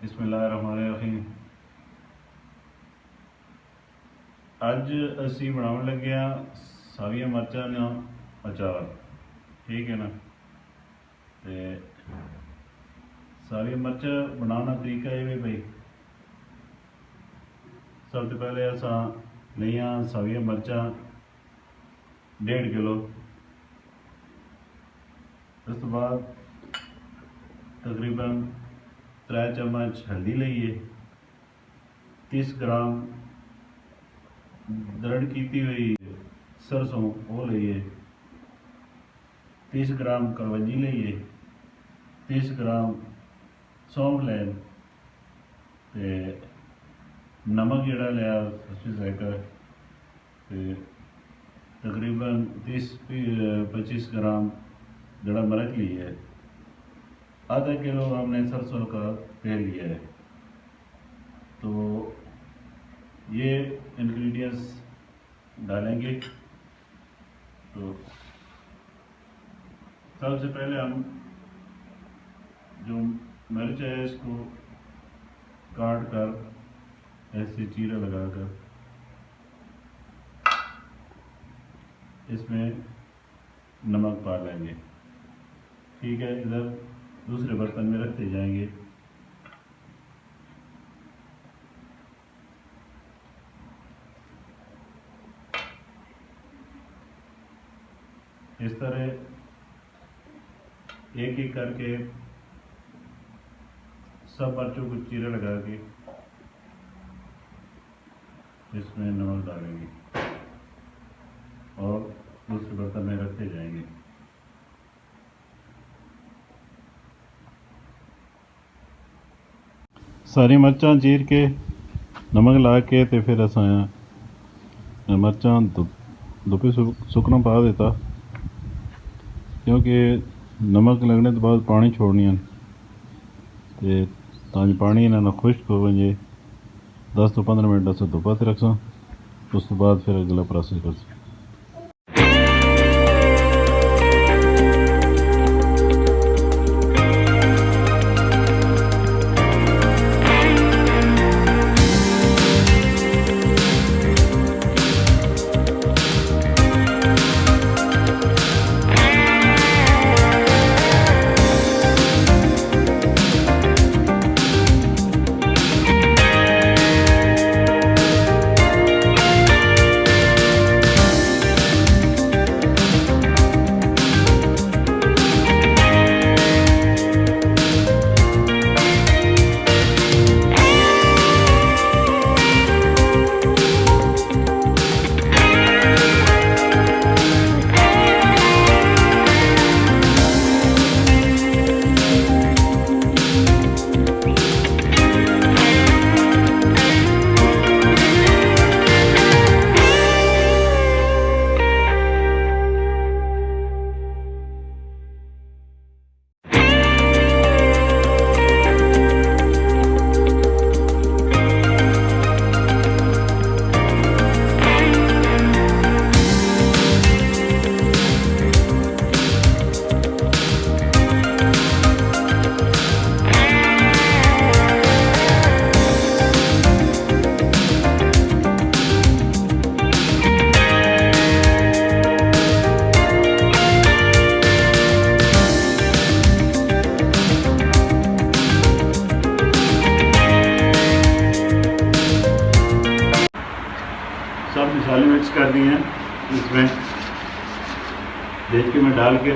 बिस्मिल्लाहिर्रहमानिर्रहीम। अज असी बनाने लगे साविया मर्चा ना अचार। ठीक है ना। तो साविया मर्चा बनाने का तरीका ये भी भाई, सब तो पहले असा लिया साविया मर्चा 1.5 किलो। उस तो बाद तकरीबन 3 चम्मच हल्दी लीए, 30 ग्राम दरड़ की हुई सरसों वो लीए, 30 ग्राम कलवंजी लीए, 30 ग्राम सौंफ लैन, नमक जोड़ा लिया 25 तकरीबन 30-25 ग्राम जड़ा मिर्च ली है। आधा किलो हमने सरसों का तेल लिया है। तो ये इंग्रेडिएंट्स डालेंगे। तो सबसे पहले हम जो मिर्च है इसको काट कर ऐसे चीरा लगाकर इसमें नमक पा लेंगे। ठीक है, इधर दूसरे बर्तन में रखते जाएंगे। इस तरह एक एक करके सब मर्चों को चीरा लगा के इसमें नमक डालेंगे और दूसरे बर्तन में रखते जाएंगे। सारी मर्चां चीर के नमक ला के तो फिर अस मर्चां धुप्पे सुकना पा देता, क्योंकि नमक लगने तो बाद पानी छोड़नी है ताकि पानी इन्हें खुश्क हो वजे। 10 तो 15 मिनट अस धुप्पा ते रखसा, उस तो बाद फिर अगला प्रोसेस करसा। सब मसाले मिक्स कर दिए हैं, इसमें देख के मैं डाल के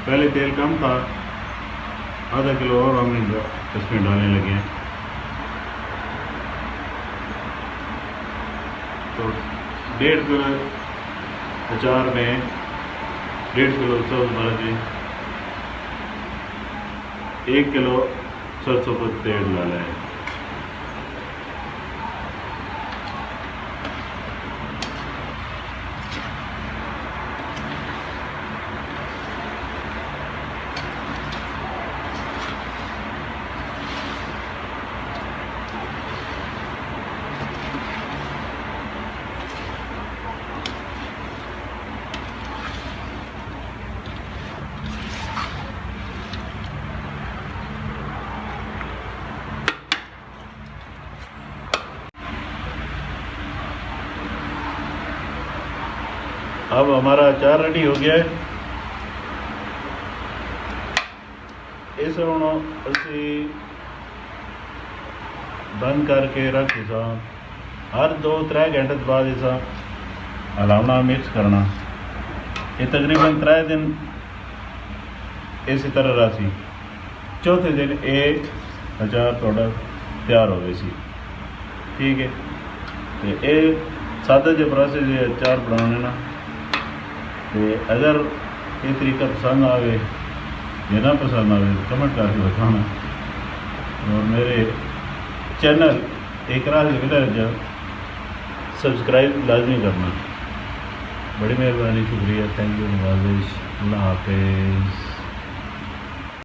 पहले तेल कम था, आधा किलो और हमने इसमें डालने लगे हैं। तो 1.5 अचार में 1.5 किलो सब्ज़ मर्च, 1 किलो सरसों का तेल डाला है। अब हमारा अचार रेडी हो गया है। इस हम असी बंद करके रख इसा हर 2-3 घंटे बाद इसा हलावना मिक्स करना। ये तकरीबन 3 दिन इसी तरह रहा। चौथे दिन एक अचार थोड़ा तैयार हो गई सी। ठीक है, तो ये सादा जो प्रोसेस है अचार बनाने ना, तो अगर ये तरीका पसंद आवे या ना पसंद आवे तो कमेंट करके बताना। और मेरे चैनल एकरा विलेज सब्सक्राइब लाजमी करना। बड़ी मेहरबानी, शुक्रिया, थैंक यू, नवाजिश, अल्लाह हाफिज़।